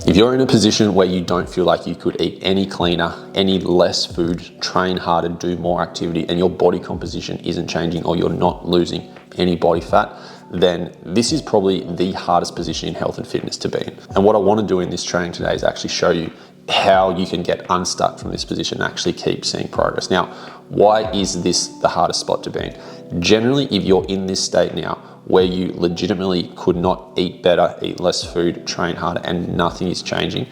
If you're in a position where you don't feel like you could eat any cleaner, any less food, train harder, do more activity, and your body composition isn't changing, or you're not losing any body fat, then this is probably the hardest position in health and fitness to be in. And what I want to do in this training today is actually show you how you can get unstuck from this position and actually keep seeing progress. Now, why is this the hardest spot to be in? Generally, if you're in this state now, where you legitimately could not eat better, eat less food, train harder, and nothing is changing,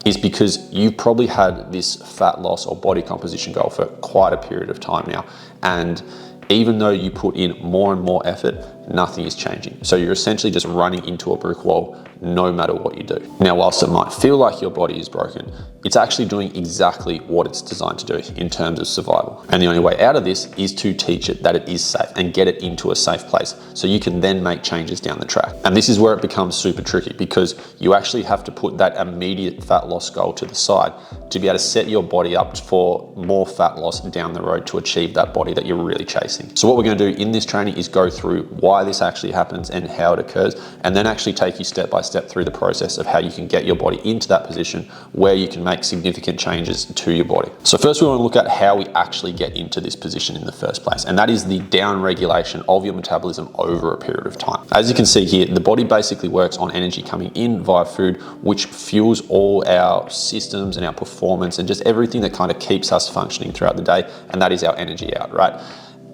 is because you've probably had this fat loss or body composition goal for quite a period of time now. And even though you put in more and more effort, nothing is changing. So you're essentially just running into a brick wall no matter what you do. Now, whilst it might feel like your body is broken, it's actually doing exactly what it's designed to do in terms of survival. And the only way out of this is to teach it that it is safe and get it into a safe place so you can then make changes down the track. And this is where it becomes super tricky, because you actually have to put that immediate fat loss goal to the side to be able to set your body up for more fat loss down the road to achieve that body that you're really chasing. So what we're going to do in this training is go through why this actually happens and how it occurs, and then actually take you step by step through the process of how you can get your body into that position where you can make significant changes to your body. So first we want to look at how we actually get into this position in the first place, and that is the down regulation of your metabolism over a period of time. As you can see here, the body basically works on energy coming in via food, which fuels all our systems and our performance and just everything that kind of keeps us functioning throughout the day, and that is our energy out, right?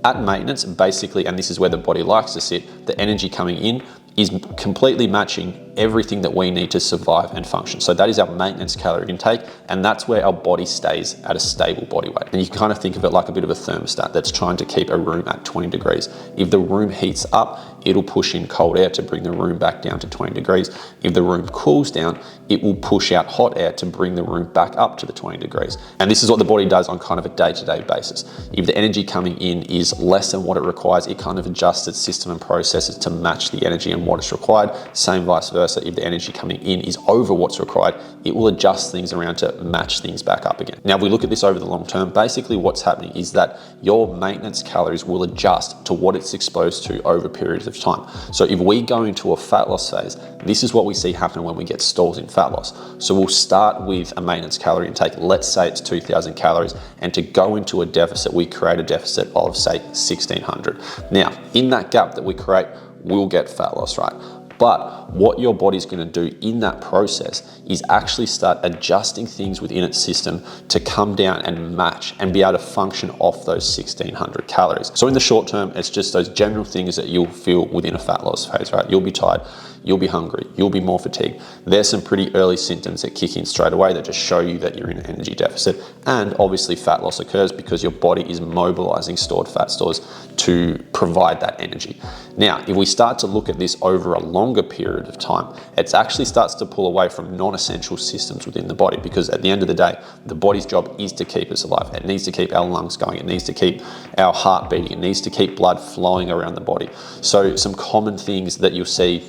At maintenance, basically, and this is where the body likes to sit, the energy coming in is completely matching everything that we need to survive and function. So that is our maintenance calorie intake, and that's where our body stays at a stable body weight. And you can kind of think of it like a bit of a thermostat that's trying to keep a room at 20 degrees. If the room heats up, it'll push in cold air to bring the room back down to 20 degrees. If the room cools down, it will push out hot air to bring the room back up to the 20 degrees. And this is what the body does on kind of a day-to-day basis. If the energy coming in is less than what it requires, it kind of adjusts its system and processes to match the energy and what is required. Same vice versa. If the energy coming in is over what's required, it will adjust things around to match things back up again. Now, if we look at this over the long term, basically what's happening is that your maintenance calories will adjust to what it's exposed to over periods of time. So if we go into a fat loss phase, this is what we see happen when we get stalls in fat loss. So we'll start with a maintenance calorie intake, let's say it's 2,000 calories, and to go into a deficit, we create a deficit of say 1,600. Now, in that gap that we create, we'll get fat loss, right? But what your body's going to do in that process is actually start adjusting things within its system to come down and match and be able to function off those 1,600 calories. So in the short term, it's just those general things that you'll feel within a fat loss phase, right? You'll be tired, you'll be hungry, you'll be more fatigued. There's some pretty early symptoms that kick in straight away that just show you that you're in an energy deficit. And obviously fat loss occurs because your body is mobilizing stored fat stores to provide that energy. Now, if we start to look at this over a longer period of time, it actually starts to pull away from non-essential systems within the body, because at the end of the day, the body's job is to keep us alive. It needs to keep our lungs going. It needs to keep our heart beating. It needs to keep blood flowing around the body. So some common things that you'll see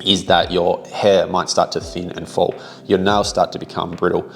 is that your hair might start to thin and fall. Your nails start to become brittle.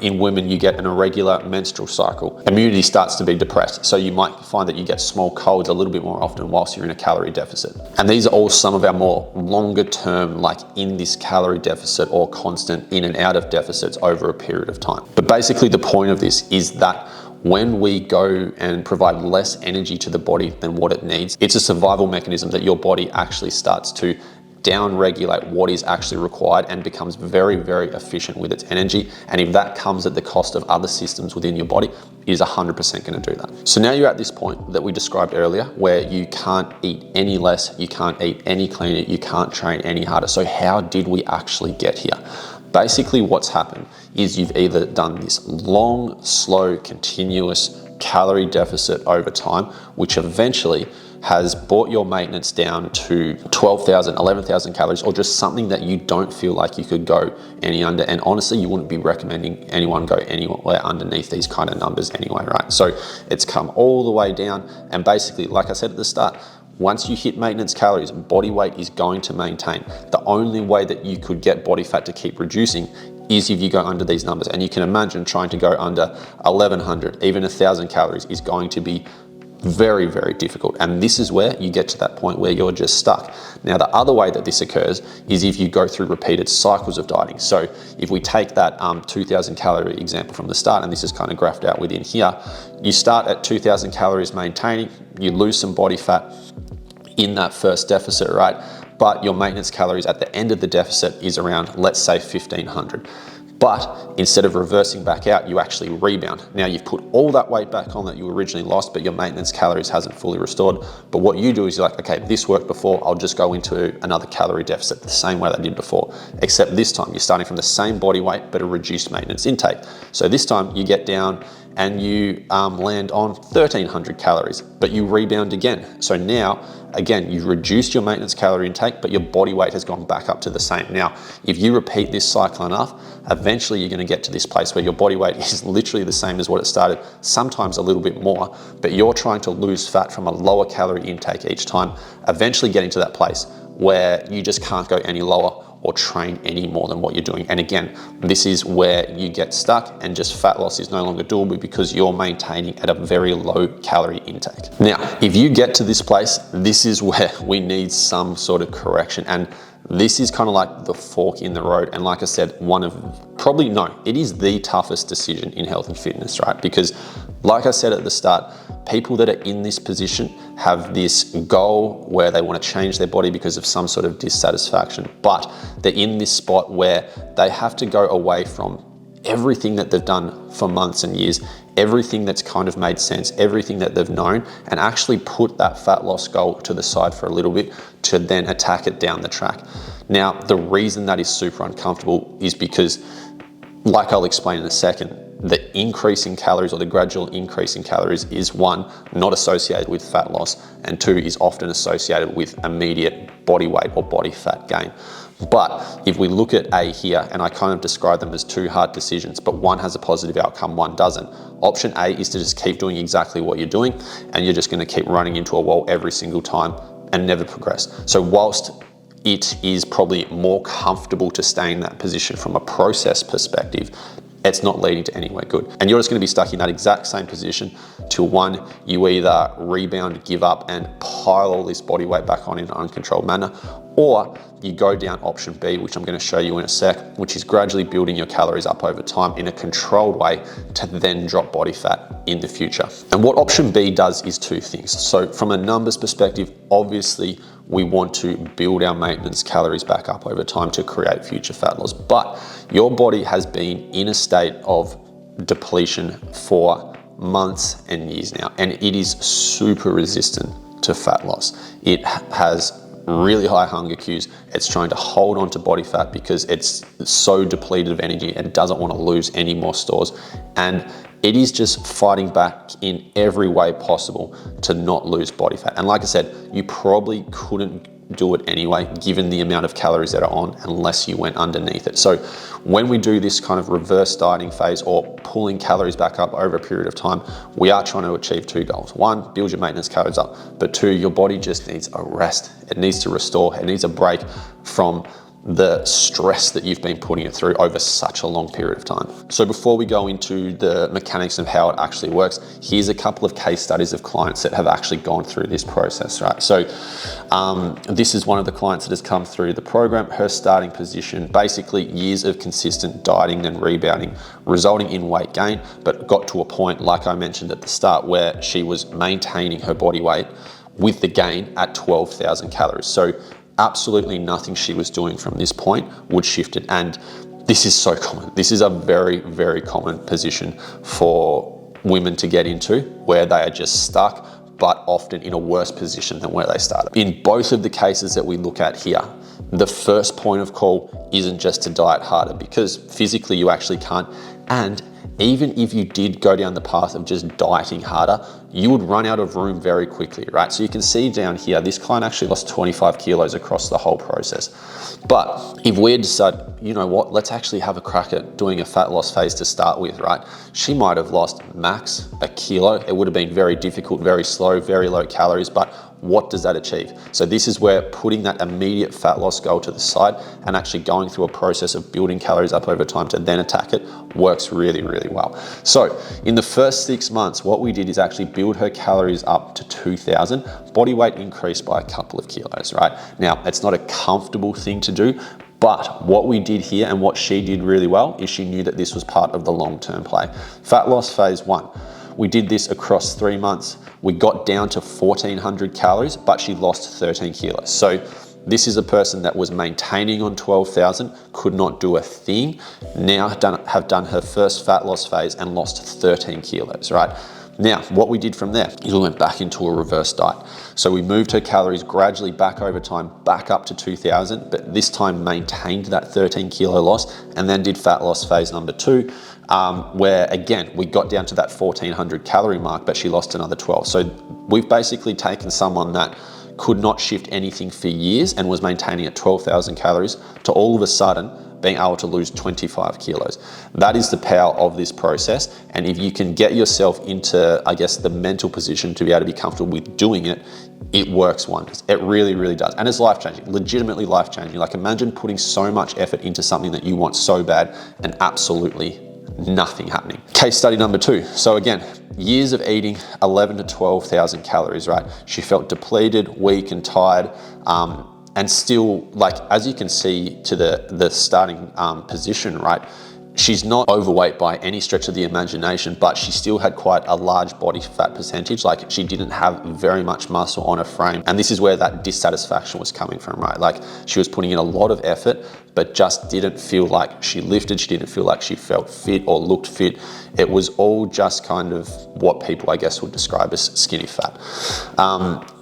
In women, you get an irregular menstrual cycle. Immunity starts to be depressed. So you might find that you get small colds a little bit more often whilst you're in a calorie deficit. And these are all some of our more longer term, like in this calorie deficit or constant in and out of deficits over a period of time. But basically the point of this is that when we go and provide less energy to the body than what it needs, it's a survival mechanism that your body actually starts to down-regulate what is actually required and becomes very, very efficient with its energy. And if that comes at the cost of other systems within your body, it is 100% going to do that. So now you're at this point that we described earlier, where you can't eat any less, you can't eat any cleaner, you can't train any harder. So how did we actually get here? Basically what's happened is you've either done this long, slow, continuous calorie deficit over time, which eventually has brought your maintenance down to 12,000, 11,000 calories, or just something that you don't feel like you could go any under. And honestly, you wouldn't be recommending anyone go anywhere underneath these kind of numbers anyway, right? So it's come all the way down. And basically, like I said at the start, once you hit maintenance calories, body weight is going to maintain. The only way that you could get body fat to keep reducing is if you go under these numbers. And you can imagine trying to go under 1,100, even 1,000 calories is going to be Very, very difficult. And this is where you get to that point where you're just stuck. Now, the other way that this occurs is if you go through repeated cycles of dieting. So if we take that 2000 calorie example from the start, and this is kind of graphed out within here, you start at 2000 calories maintaining, you lose some body fat in that first deficit, right? But your maintenance calories at the end of the deficit is around, let's say 1500. But instead of reversing back out, you actually rebound. Now you've put all that weight back on that you originally lost, but your maintenance calories hasn't fully restored. But what you do is you're like, okay, this worked before, I'll just go into another calorie deficit the same way that I did before, except this time you're starting from the same body weight, but a reduced maintenance intake. So this time you get down and you land on 1300 calories, but you rebound again. So now, again, you've reduced your maintenance calorie intake, but your body weight has gone back up to the same. Now, if you repeat this cycle enough, eventually you're gonna get to this place where your body weight is literally the same as what it started, sometimes a little bit more, but you're trying to lose fat from a lower calorie intake each time, eventually getting to that place where you just can't go any lower or train any more than what you're doing. And again, this is where you get stuck and just fat loss is no longer doable because you're maintaining at a very low calorie intake. Now, if you get to this place, this is where we need some sort of correction. And this is kind of like the fork in the road. And like I said, it is the toughest decision in health and fitness, right? Because like I said at the start, people that are in this position have this goal where they want to change their body because of some sort of dissatisfaction, but they're in this spot where they have to go away from everything that they've done for months and years, everything that's kind of made sense, everything that they've known, and actually put that fat loss goal to the side for a little bit to then attack it down the track. Now, the reason that is super uncomfortable is because, like I'll explain in a second, the increase in calories or the gradual increase in calories is one, not associated with fat loss, and two, is often associated with immediate body weight or body fat gain. But if we look at A here, and I kind of describe them as two hard decisions, but one has a positive outcome, one doesn't. Option A is to just keep doing exactly what you're doing, and you're just gonna keep running into a wall every single time and never progress. So whilst it is probably more comfortable to stay in that position from a process perspective, it's not leading to anywhere good. And you're just gonna be stuck in that exact same position till one, you either rebound, give up, and pile all this body weight back on in an uncontrolled manner, or you go down option B, which I'm gonna show you in a sec, which is gradually building your calories up over time in a controlled way to then drop body fat in the future. And what option B does is two things. So from a numbers perspective, obviously we want to build our maintenance calories back up over time to create future fat loss. But your body has been in a state of depletion for months and years now, and it is super resistant to fat loss. It has really high hunger cues. It's trying to hold on to body fat because it's so depleted of energy and doesn't want to lose any more stores. And it is just fighting back in every way possible to not lose body fat. And like I said, you probably couldn't do it anyway, given the amount of calories that are on, unless you went underneath it. So when we do this kind of reverse dieting phase or pulling calories back up over a period of time, we are trying to achieve two goals. One, build your maintenance calories up, but two, your body just needs a rest. It needs to restore, it needs a break from the stress that you've been putting it through over such a long period of time. So before we go into the mechanics of how it actually works, here's a couple of case studies of clients that have actually gone through this process, right? So this is one of the clients that has come through the program. Her starting position, basically years of consistent dieting and rebounding, resulting in weight gain, but got to a point, like I mentioned at the start, where she was maintaining her body weight with the gain at 12,000 calories. So absolutely nothing she was doing from this point would shift it. And this is so common. This is a very, very common position for women to get into, where they are just stuck, but often in a worse position than where they started. In both of the cases that we look at here, the first point of call isn't just to diet harder, because physically you actually can't. And even if you did go down the path of just dieting harder, you would run out of room very quickly, right? So you can see down here, this client actually lost 25 kilos across the whole process. But if we had decided, you know what, let's actually have a crack at doing a fat loss phase to start with, right? She might have lost max a kilo. It would have been very difficult, very slow, very low calories, but what does that achieve? So this is where putting that immediate fat loss goal to the side and actually going through a process of building calories up over time to then attack it works really, really well. So in the first 6 months, what we did is actually build her calories up to 2,000, body weight increased by a couple of kilos, right? Now, it's not a comfortable thing to do, but what we did here and what she did really well is she knew that this was part of the long-term play. Fat loss phase 1. We did this across 3 months. We got down to 1,400 calories, but she lost 13 kilos. So this is a person that was maintaining on 12,000, could not do a thing, now have done her first fat loss phase and lost 13 kilos, right? Now, what we did from there is we went back into a reverse diet. So we moved her calories gradually back over time, back up to 2,000, but this time maintained that 13 kilo loss, and then did fat loss phase number 2, where again, we got down to that 1,400 calorie mark, but she lost another 12. So we've basically taken someone that could not shift anything for years and was maintaining at 12,000 calories to all of a sudden being able to lose 25 kilos. That is the power of this process. And if you can get yourself into, I guess, the mental position to be able to be comfortable with doing it, it works wonders. It really, really does. And it's life-changing, legitimately life-changing. Like, imagine putting so much effort into something that you want so bad and absolutely nothing happening. Case study number 2. So again, years of eating 11 to 12,000 calories, right? She felt depleted, weak and tired, and still, like, as you can see to the starting position, right? She's not overweight by any stretch of the imagination, but she still had quite a large body fat percentage. Like, she didn't have very much muscle on her frame. And this is where that dissatisfaction was coming from, right? Like, she was putting in a lot of effort, but just didn't feel like she lifted. She didn't feel like she felt fit or looked fit. It was all just kind of what people, I guess, would describe as skinny fat.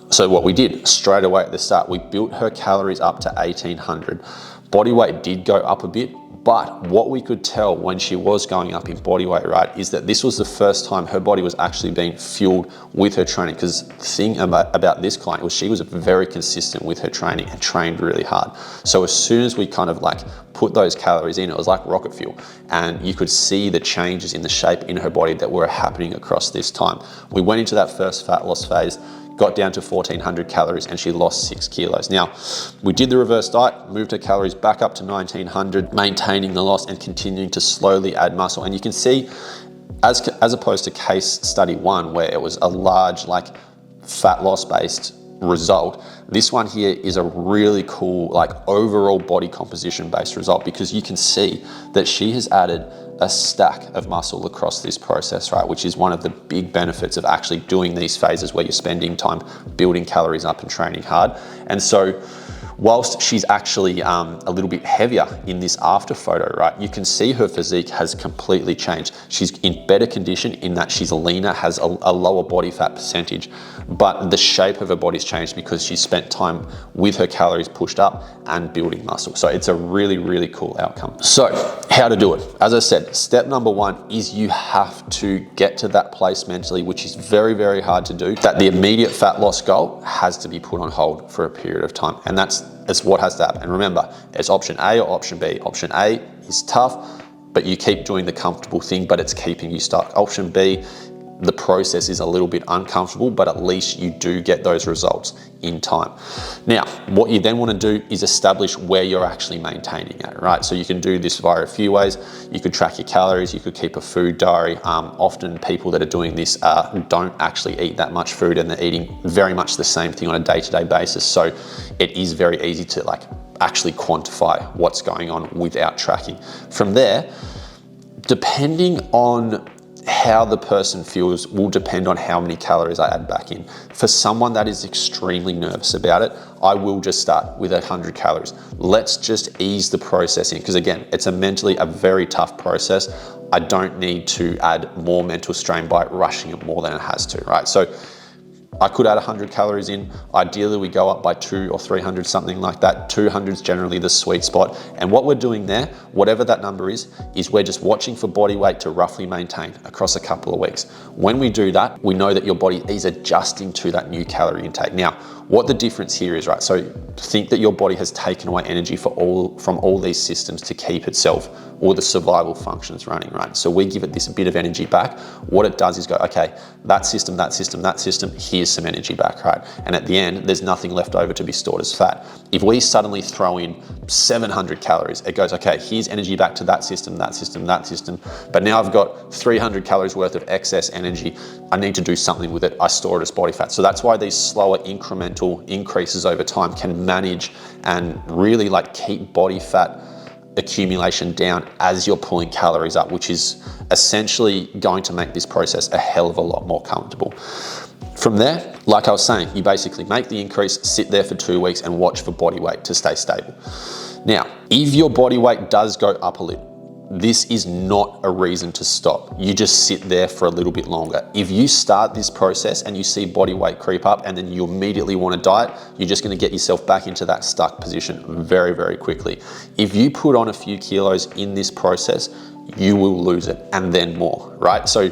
So what we did straight away at the start, we built her calories up to 1,800. Body weight did go up a bit, but what we could tell when she was going up in body weight, right, is that this was the first time her body was actually being fueled with her training. Because the thing about this client was she was very consistent with her training and trained really hard. So as soon as we kind of like put those calories in, it was like rocket fuel. And you could see the changes in the shape in her body that were happening across this time. We went into that first fat loss phase, got down to 1,400 calories, and she lost 6 kilos. Now, we did the reverse diet, moved her calories back up to 1,900, maintaining the loss and continuing to slowly add muscle. And you can see, as opposed to case study 1, where it was a large, like, fat loss based result, this one here is a really cool, like, overall body composition based result, because you can see that she has added a stack of muscle across this process, right? Which is one of the big benefits of actually doing these phases where you're spending time building calories up and training hard. And so whilst she's actually a little bit heavier in this after photo, right, you can see her physique has completely changed. She's in better condition in that she's leaner, has a lower body fat percentage, but the shape of her body's changed because she spent time with her calories pushed up and building muscle. So it's a really, really cool outcome. So how to do it? As I said, step number 1 is you have to get to that place mentally, which is very, very hard to do, that the immediate fat loss goal has to be put on hold for a period of time. And that's what has to happen. And remember, it's option A or option B. Option A is tough, but you keep doing the comfortable thing, but it's keeping you stuck. Option B, the process is a little bit uncomfortable, but at least you do get those results in time. Now, what you then want to do is establish where you're actually maintaining at, right? So you can do this via a few ways. You could track your calories, you could keep a food diary. Often people that are doing this don't actually eat that much food, and they're eating very much the same thing on a day-to-day basis. So it is very easy to like actually quantify what's going on without tracking. From there, depending on how the person feels will depend on how many calories I add back in. For someone that is extremely nervous about it, I will just start with 100 calories. Let's just ease the process in, because again, it's mentally a very tough process. I don't need to add more mental strain by rushing it more than it has to, right? So I could add 100 calories in. Ideally, we go up by 200 or 300, something like that. 200 is generally the sweet spot. And what we're doing there, whatever that number is we're just watching for body weight to roughly maintain across a couple of weeks. When we do that, we know that your body is adjusting to that new calorie intake. Now, What the difference here is, right? So think that your body has taken away energy from all these systems to keep itself or the survival functions running, right? So we give it this bit of energy back. What it does is go, okay, that system, here's some energy back, right? And at the end, there's nothing left over to be stored as fat. If we suddenly throw in 700 calories, it goes, okay, here's energy back to that system, but now I've got 300 calories worth of excess energy. I need to do something with it. I store it as body fat. So that's why these slower incremental increases over time can manage and really like keep body fat accumulation down as you're pulling calories up, which is essentially going to make this process a hell of a lot more comfortable. From there, like I was saying, you basically make the increase, sit there for 2 weeks and watch for body weight to stay stable. Now, if your body weight does go up a little, this is not a reason to stop. You just sit there for a little bit longer. If you start this process and you see body weight creep up and then you immediately want to diet, you're just going to get yourself back into that stuck position very, very quickly. If you put on a few kilos in this process, you will lose it and then more, right? So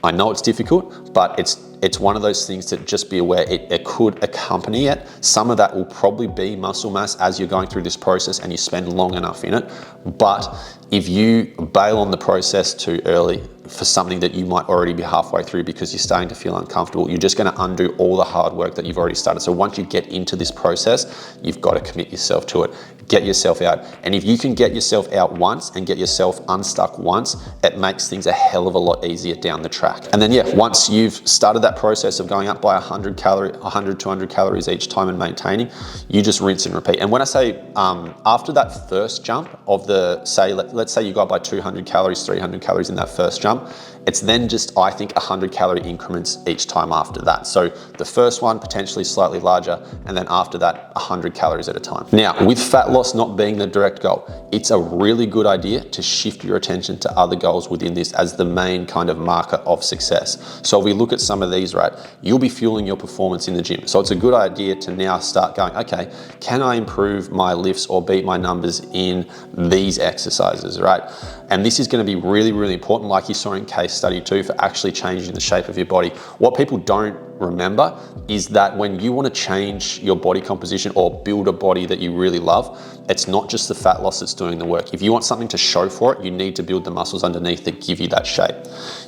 I know it's difficult, but it's one of those things to just be aware it could accompany it. Some of that will probably be muscle mass as you're going through this process and you spend long enough in it. But if you bail on the process too early for something that you might already be halfway through because you're starting to feel uncomfortable, you're just going to undo all the hard work that you've already started. So once you get into this process, you've got to commit yourself to it. Get yourself out. And if you can get yourself out once and get yourself unstuck once, it makes things a hell of a lot easier down the track. And then yeah, once you've started that process of going up by 100, 200 calories each time and maintaining, you just rinse and repeat. And when I say after that first jump of the, say, let's say you got by 200 calories, 300 calories in that first jump, it's then just, I think, 100 calorie increments each time after that. So the first one potentially slightly larger, and then after that, 100 calories at a time. Now, with fat loss not being the direct goal, it's a really good idea to shift your attention to other goals within this as the main kind of marker of success. So if we look at some of these, right, you'll be fueling your performance in the gym. So it's a good idea to now start going, okay, can I improve my lifts or beat my numbers in these exercises, right? And this is going to be really, really important, like you saw in case study 2, for actually changing the shape of your body. What people don't remember is that when you want to change your body composition or build a body that you really love, it's not just the fat loss that's doing the work. If you want something to show for it, you need to build the muscles underneath that give you that shape.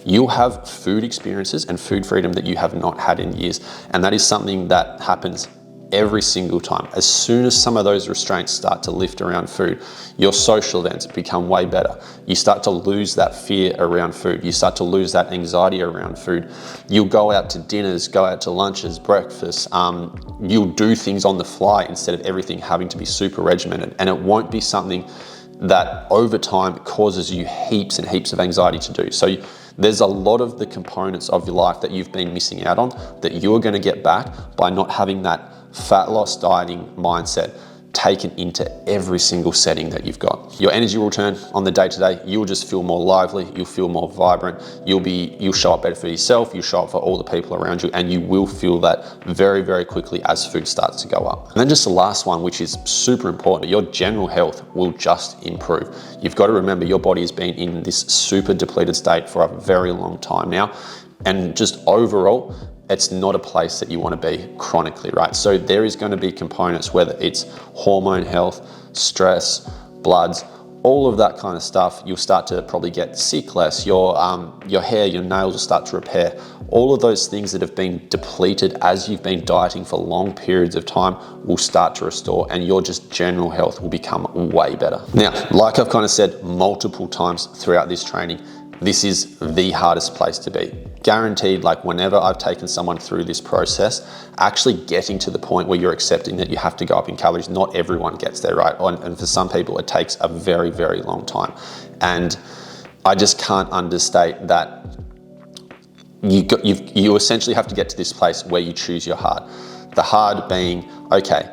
You'll have food experiences and food freedom that you have not had in years. And that is something that happens every single time. As soon as some of those restraints start to lift around food, your social events become way better. You start to lose that fear around food. You start to lose that anxiety around food. You'll go out to dinners, go out to lunches, breakfast. You'll do things on the fly instead of everything having to be super regimented. And it won't be something that over time causes you heaps and heaps of anxiety to do. So there's a lot of the components of your life that you've been missing out on that you're going to get back by not having that fat loss dieting mindset taken into every single setting that you've got. Your energy will return on the day-to-day. You'll just feel more lively. You'll feel more vibrant. You'll show up better for yourself. You'll show up for all the people around you, and you will feel that very, very quickly as food starts to go up. And then just the last one, which is super important, your general health will just improve. You've got to remember your body has been in this super depleted state for a very long time now. And just overall, it's not a place that you want to be chronically, right? So there is going to be components, whether it's hormone health, stress, bloods, all of that kind of stuff. You'll start to probably get sick less. Your hair, your nails will start to repair. All of those things that have been depleted as you've been dieting for long periods of time will start to restore, and your just general health will become way better. Now, like I've kind of said multiple times throughout this training, this is the hardest place to be. Guaranteed, like whenever I've taken someone through this process, actually getting to the point where you're accepting that you have to go up in calories, not everyone gets there, right? And for some people, it takes a very, very long time. And I just can't understate that you essentially have to get to this place where you choose your hard. The hard being, okay,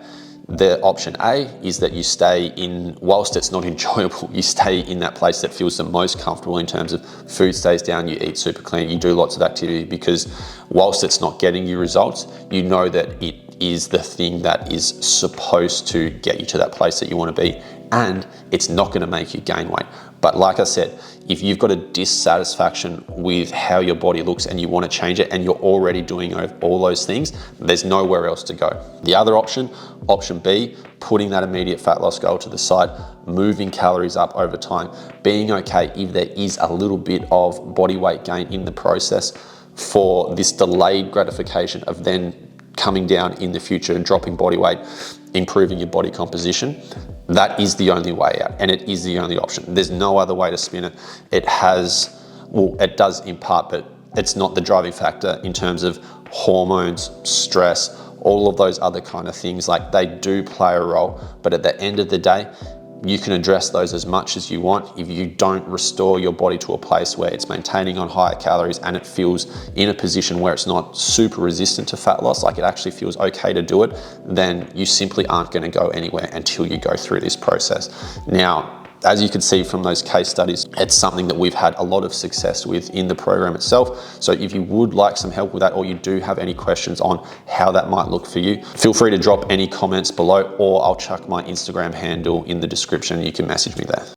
the option A is that you stay in, whilst it's not enjoyable, you stay in that place that feels the most comfortable in terms of food stays down, you eat super clean, you do lots of activity, because whilst it's not getting you results, you know that it is the thing that is supposed to get you to that place that you want to be, and it's not going to make you gain weight. But like I said, if you've got a dissatisfaction with how your body looks and you want to change it and you're already doing all those things, there's nowhere else to go. The other option, option B, putting that immediate fat loss goal to the side, moving calories up over time, being okay if there is a little bit of body weight gain in the process for this delayed gratification of then coming down in the future and dropping body weight, improving your body composition. That is the only way out, and it is the only option. There's no other way to spin it. It does in part, but it's not the driving factor in terms of hormones, stress, all of those other kind of things. Like, they do play a role, but at the end of the day, you can address those as much as you want. If you don't restore your body to a place where it's maintaining on higher calories and it feels in a position where it's not super resistant to fat loss, like it actually feels okay to do it, then you simply aren't going to go anywhere until you go through this process. Now, as you can see from those case studies, it's something that we've had a lot of success with in the program itself. So if you would like some help with that, or you do have any questions on how that might look for you, feel free to drop any comments below, or I'll chuck my Instagram handle in the description. You can message me there.